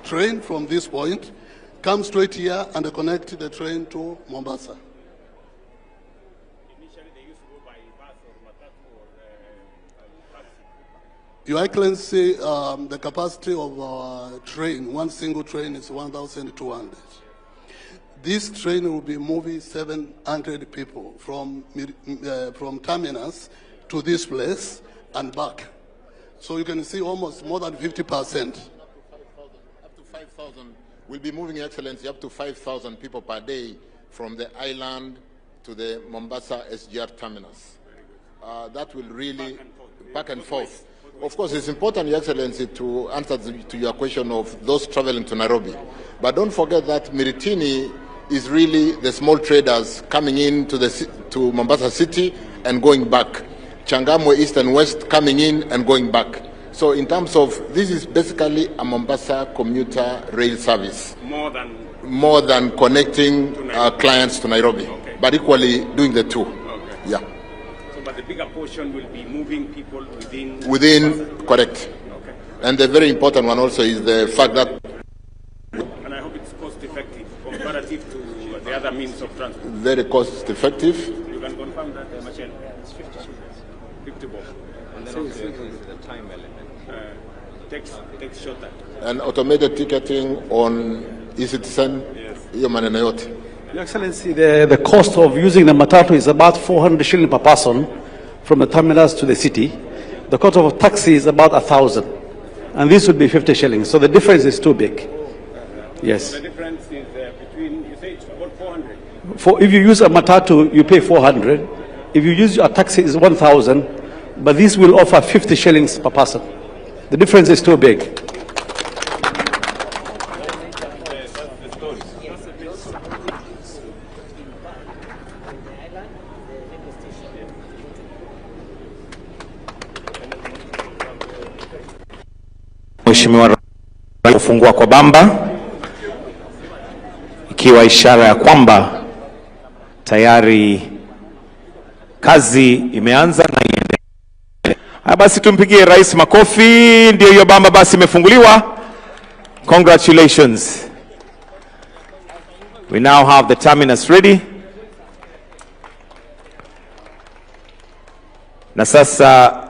train from this point, come straight here and connect the train to Mombasa. Initially they used to go by bus or matatu or taxi. Your Excellency, the capacity of our train, one single train, is 1,200. This train will be moving 700 people from terminus to this place and back. So you can see almost more than 50%. Up to 5,000. We'll be moving, Excellency, up to 5,000 people per day from the island to the Mombasa SGR terminus. That will really back and forth. Of course, it's important, Your Excellency, to answer to your question of those traveling to Nairobi. But don't forget that Miritini is really the small traders coming in to Mombasa City and going back. Changamwe East and West coming in and going back. So in terms of, this is basically a Mombasa commuter rail service. More than connecting clients to Nairobi, okay. But equally doing the two. Okay. Yeah. So, but the bigger portion will be moving people within. Correct. Okay. And the very important one also is the fact that. And I hope it's cost effective comparative to the other means of transport. Very cost effective. You can confirm that, Machel? It's 50 shillings. 50 bob. And then also the time element. Takes shorter. And automated ticketing on e-citizen. Yes. Your Excellency, the cost of using the matatu is about 400 shillings per person from the terminus to the city. The cost of a taxi is about 1,000. And this would be 50 shillings. So the difference is too big. Yes. So the difference is between, you say it's about 400? If you use a matatu, you pay 400. If you use a taxi, it's 1,000. But this will offer 50 shillings per person. The difference is too big. Mheshimiwa Rais kufungua kwa bamba, ikiwa ishara ya kwamba tayari kazi imeanza na iendelee. Basi tumpigie rais makofi. Ndio hiyo bamba basi imefunguliwa. Congratulations. We now have the terminus ready. Na sasa